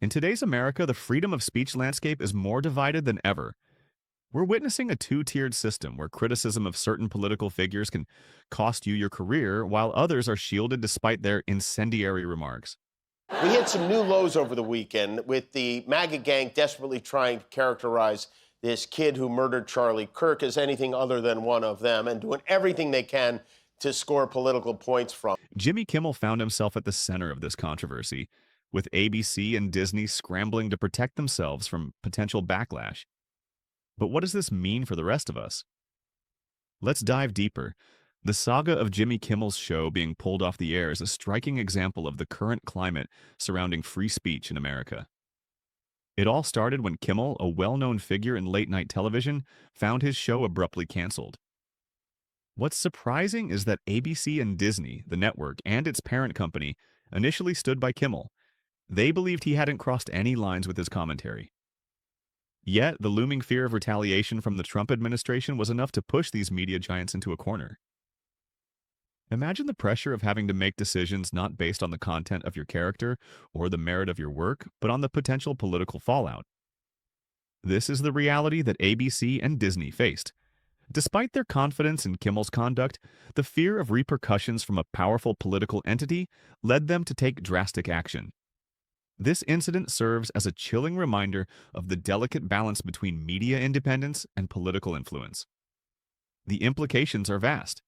In today's America, the freedom of speech landscape is more divided than ever. We're witnessing a two-tiered system where criticism of certain political figures can cost you your career, while others are shielded despite their incendiary remarks. We hit some new lows over the weekend with the MAGA gang desperately trying to characterize this kid who murdered Charlie Kirk as anything other than one of them and doing everything they can to score political points from. Jimmy Kimmel found himself at the center of this controversy, with ABC and Disney scrambling to protect themselves from potential backlash. But what does this mean for the rest of us? Let's dive deeper. The saga of Jimmy Kimmel's show being pulled off the air is a striking example of the current climate surrounding free speech in America. It all started when Kimmel, a well-known figure in late-night television, found his show abruptly canceled. What's surprising is that ABC and Disney, the network, and its parent company, initially stood by Kimmel. They believed he hadn't crossed any lines with his commentary. Yet, the looming fear of retaliation from the Trump administration was enough to push these media giants into a corner. Imagine the pressure of having to make decisions not based on the content of your character or the merit of your work, but on the potential political fallout. This is the reality that ABC and Disney faced. Despite their confidence in Kimmel's conduct, the fear of repercussions from a powerful political entity led them to take drastic action. This incident serves as a chilling reminder of the delicate balance between media independence and political influence. The implications are vast.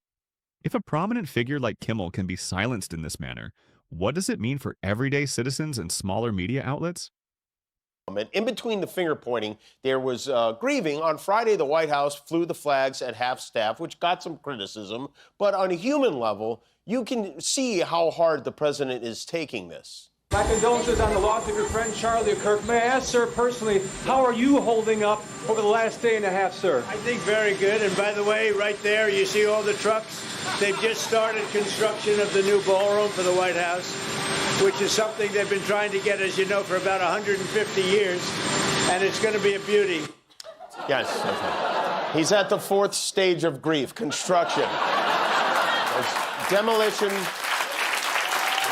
If a prominent figure like Kimmel can be silenced in this manner, what does it mean for everyday citizens and smaller media outlets? And in between the finger pointing, there was grieving. On Friday, the White House flew the flags at half-staff, which got some criticism. But on a human level, you can see how hard the president is taking this. My condolences on the loss of your friend Charlie Kirk. May I ask, sir, personally, how are you holding up over the last day and a half, sir? I think very good. And by the way, right there, you see all the trucks? They've just started construction of the new ballroom for the White House, which is something they've been trying to get, as you know, for about 150 years. And it's going to be a beauty. Yes. Okay. He's at the fourth stage of grief, construction. There's demolition,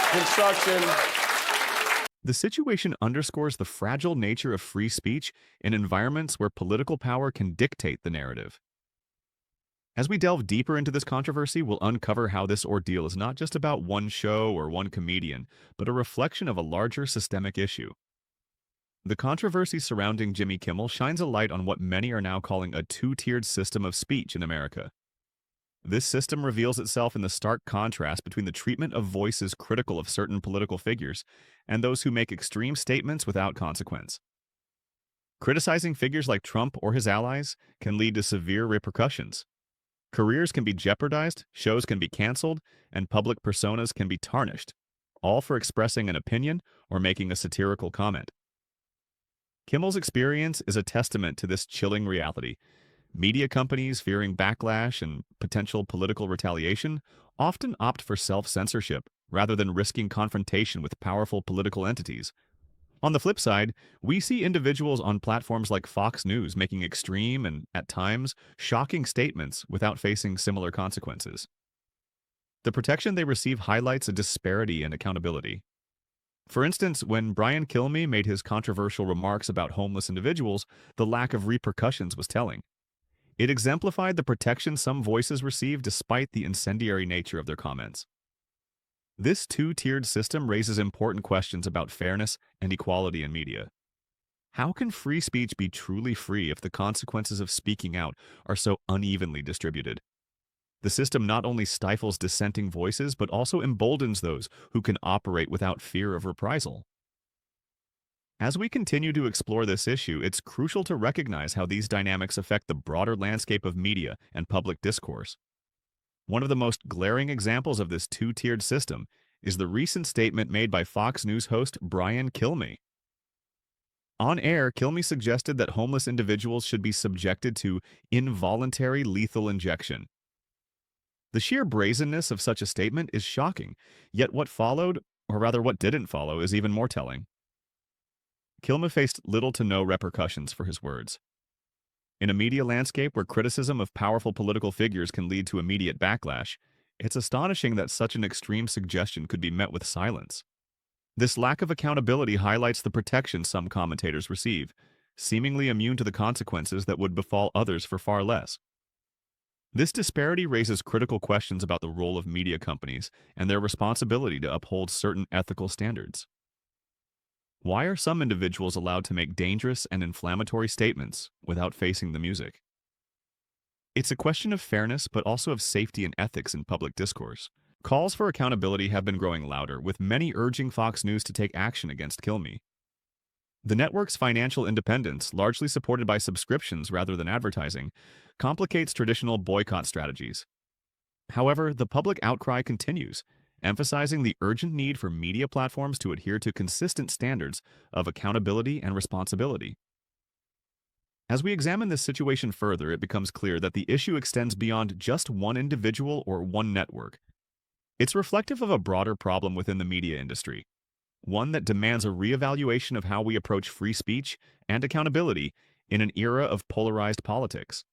construction. The situation underscores the fragile nature of free speech in environments where political power can dictate the narrative. As we delve deeper into this controversy, we'll uncover how this ordeal is not just about one show or one comedian, but a reflection of a larger systemic issue. The controversy surrounding Jimmy Kimmel shines a light on what many are now calling a two-tiered system of speech in America. This system reveals itself in the stark contrast between the treatment of voices critical of certain political figures and those who make extreme statements without consequence. Criticizing figures like Trump or his allies can lead to severe repercussions. Careers can be jeopardized, shows can be canceled, and public personas can be tarnished, all for expressing an opinion or making a satirical comment. Kimmel's experience is a testament to this chilling reality. Media companies, fearing backlash and potential political retaliation, often opt for self-censorship rather than risking confrontation with powerful political entities. On the flip side, we see individuals on platforms like Fox News making extreme and, at times, shocking statements without facing similar consequences. The protection they receive highlights a disparity in accountability. For instance, when Brian Kilmeade made his controversial remarks about homeless individuals, the lack of repercussions was telling. It exemplified the protection some voices receive despite the incendiary nature of their comments. This two-tiered system raises important questions about fairness and equality in media. How can free speech be truly free if the consequences of speaking out are so unevenly distributed? The system not only stifles dissenting voices, but also emboldens those who can operate without fear of reprisal. As we continue to explore this issue, it's crucial to recognize how these dynamics affect the broader landscape of media and public discourse. One of the most glaring examples of this two-tiered system is the recent statement made by Fox News host Brian Kilmeade. On air, Kilmeade suggested that homeless individuals should be subjected to involuntary lethal injection. The sheer brazenness of such a statement is shocking, yet what followed, or rather what didn't follow, is even more telling. Kilmeade faced little to no repercussions for his words. In a media landscape where criticism of powerful political figures can lead to immediate backlash, it's astonishing that such an extreme suggestion could be met with silence. This lack of accountability highlights the protection some commentators receive, seemingly immune to the consequences that would befall others for far less. This disparity raises critical questions about the role of media companies and their responsibility to uphold certain ethical standards. Why are some individuals allowed to make dangerous and inflammatory statements without facing the music? It's a question of fairness, but also of safety and ethics in public discourse. Calls for accountability have been growing louder, with many urging Fox News to take action against Kill Me. The network's financial independence, largely supported by subscriptions rather than advertising, complicates traditional boycott strategies. However, the public outcry continues, emphasizing the urgent need for media platforms to adhere to consistent standards of accountability and responsibility. As we examine this situation further, it becomes clear that the issue extends beyond just one individual or one network. It's reflective of a broader problem within the media industry, one that demands a reevaluation of how we approach free speech and accountability in an era of polarized politics.